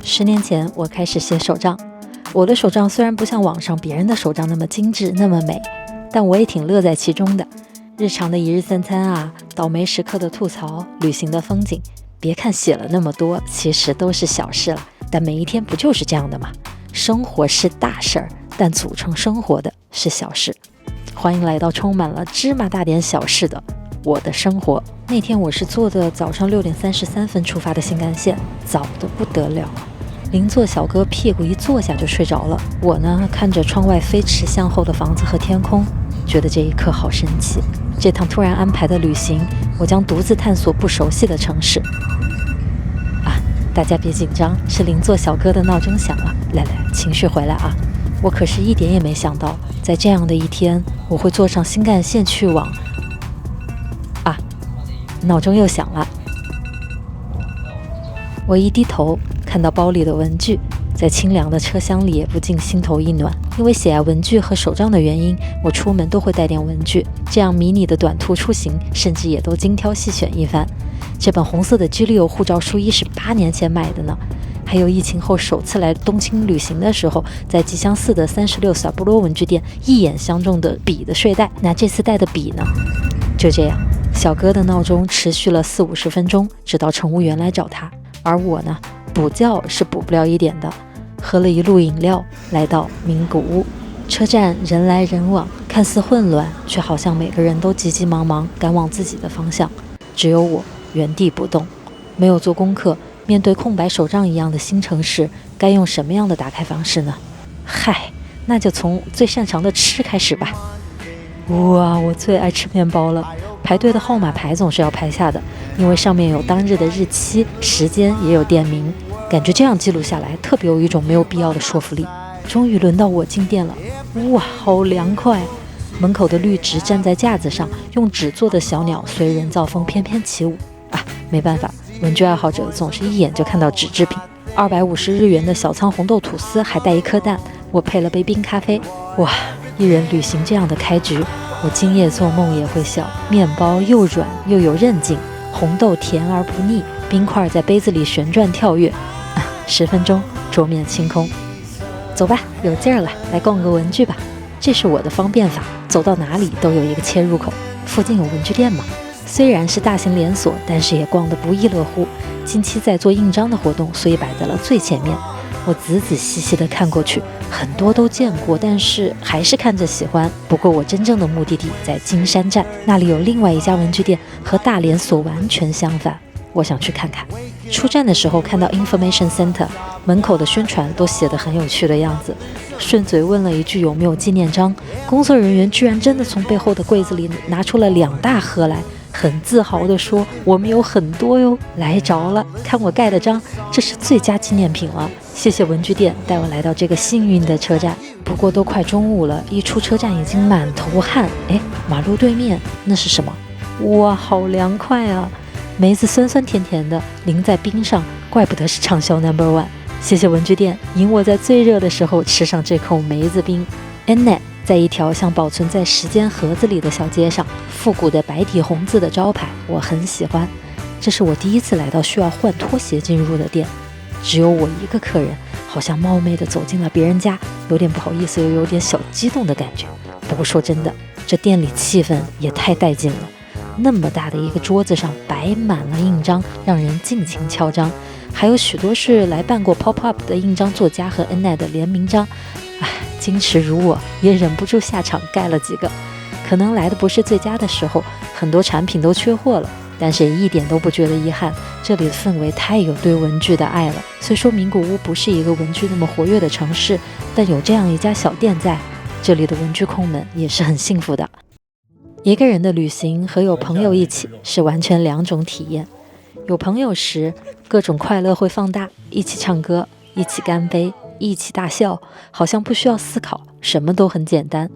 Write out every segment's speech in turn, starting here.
10年前，我开始写手账。我的手账虽然不像网上别人的手账那么精致、那么美，但我也挺乐在其中的。日常的一日三餐啊，倒霉时刻的吐槽，旅行的风景，别看写了那么多，其实都是小事了。但每一天不就是这样的吗？生活是大事儿，但组成生活的是小事。欢迎来到充满了芝麻大点小事的我的生活。那天我是坐的早上6点33分出发的新干线，早得不得了。邻座小哥屁股一坐下就睡着了，我呢看着窗外飞驰向后的房子和天空，觉得这一刻好神奇。这趟突然安排的旅行，我将独自探索不熟悉的城市。大家别紧张，是邻座小哥的闹钟响了。来，情绪回来啊！我可是一点也没想到，在这样的一天，我会坐上新干线去往……闹钟又响了。我一低头，看到包里的文具，在清凉的车厢里也不禁心头一暖。因为喜爱文具和手账的原因，我出门都会带点文具，这样迷你的短途出行，甚至也都精挑细选一番。这本红色的 G6 护照书衣是8年前买的呢，还有疫情后首次来东京旅行的时候，在吉祥寺的36萨布罗文具店一眼相中的笔的睡袋。那这次带的笔呢？就这样，小哥的闹钟持续了40-50分钟，直到乘务员来找他。而我呢，补觉是补不了一点的，喝了一路饮料，来到名古屋。车站人来人往，看似混乱，却好像每个人都急急忙忙赶往自己的方向，只有我原地不动。没有做功课，面对空白手账一样的新城市，该用什么样的打开方式呢？那就从最擅长的吃开始吧。哇，我最爱吃面包了。排队的号码牌总是要排下的，因为上面有当日的日期、时间，也有店名，感觉这样记录下来特别有一种没有必要的说服力。终于轮到我进店了，哇，好凉快！门口的绿植站在架子上，用纸做的小鸟随人造风翩翩起舞。没办法，文具爱好者总是一眼就看到纸制品。250日元的小仓红豆吐司还带一颗蛋，我配了杯冰咖啡。哇，一人旅行这样的开局，我今夜做梦也会笑。面包又软又有韧劲，红豆甜而不腻，冰块在杯子里旋转跳跃。10分钟，桌面清空。走吧，有劲儿了，来逛个文具吧。这是我的方便法，走到哪里都有一个切入口。附近有文具店吗？虽然是大型连锁，但是也逛得不亦乐乎。近期在做印章的活动，所以摆在了最前面。我仔仔细细地看过去，很多都见过，但是还是看着喜欢。不过我真正的目的地在金山站，那里有另外一家文具店，和大连锁完全相反，我想去看看。出站的时候看到 Information Center 门口的宣传都写得很有趣的样子，顺嘴问了一句有没有纪念章，工作人员居然真的从背后的柜子里拿出了2大盒来，很自豪地说我们有很多哟，来着了，看我盖的章，这是最佳纪念品了。谢谢文具店带我来到这个幸运的车站。不过都快中午了，一出车站已经满头汗。马路对面那是什么？哇，好凉快啊！梅子酸酸甜甜的，淋在冰上，怪不得是畅销 No.1。 谢谢文具店引我在最热的时候吃上这口梅子冰。 Ennet 在一条像保存在时间盒子里的小街上，复古的白底红字的招牌我很喜欢。这是我第一次来到需要换拖鞋进入的店，只有我一个客人，好像冒昧地走进了别人家，有点不好意思又有点小激动的感觉。不过说真的，这店里气氛也太带劲了，那么大的一个桌子上摆满了印章，让人尽情敲章，还有许多是来办过 pop-up 的印章作家和 Ennet 的联名章。矜持如我也忍不住下场盖了几个。可能来的不是最佳的时候，很多产品都缺货了，但是也一点都不觉得遗憾，这里的氛围太有对文具的爱了。虽说名古屋不是一个文具那么活跃的城市，但有这样一家小店在，这里的文具控们也是很幸福的。一个人的旅行和有朋友一起是完全2种体验。有朋友时，各种快乐会放大，一起唱歌，一起干杯，一起大笑，好像不需要思考，什么都很简单。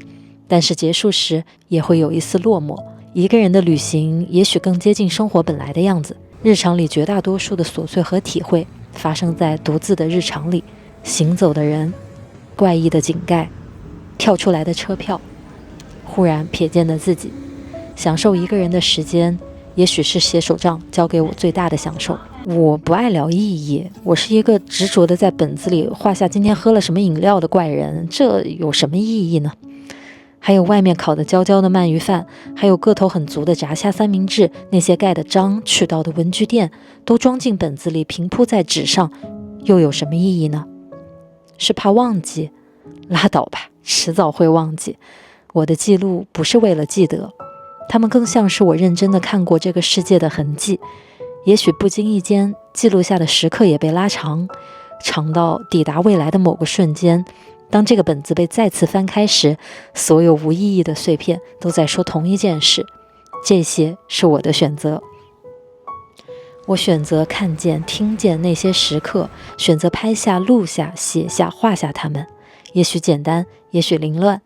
但是结束时也会有一丝落寞。一个人的旅行也许更接近生活本来的样子，日常里绝大多数的琐碎和体会发生在独自的日常里，行走的人，怪异的井盖，跳出来的车票，忽然瞥见的自己，享受一个人的时间，也许是写手账交给我最大的享受。我不爱聊意义，我是一个执着的在本子里画下今天喝了什么饮料的怪人，这有什么意义呢？还有外面烤得焦焦的鳗鱼饭，还有个头很足的炸虾三明治，那些盖的章去到的文具店，都装进本子里平铺在纸上，又有什么意义呢？是怕忘记？拉倒吧，迟早会忘记。我的记录不是为了记得，它们更像是我认真地看过这个世界的痕迹。也许不经意间记录下的时刻也被拉长，长到抵达未来的某个瞬间，当这个本子被再次翻开时，所有无意义的碎片都在说同一件事。这些是我的选择。我选择看见、听见那些时刻，选择拍下、录下、写下、画下它们。也许简单，也许凌乱，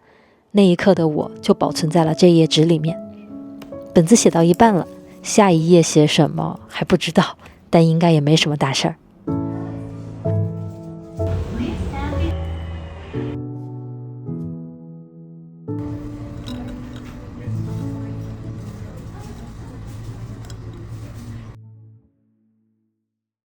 那一刻的我就保存在了这页纸里面。本子写到一半了，下一页写什么还不知道，但应该也没什么大事儿。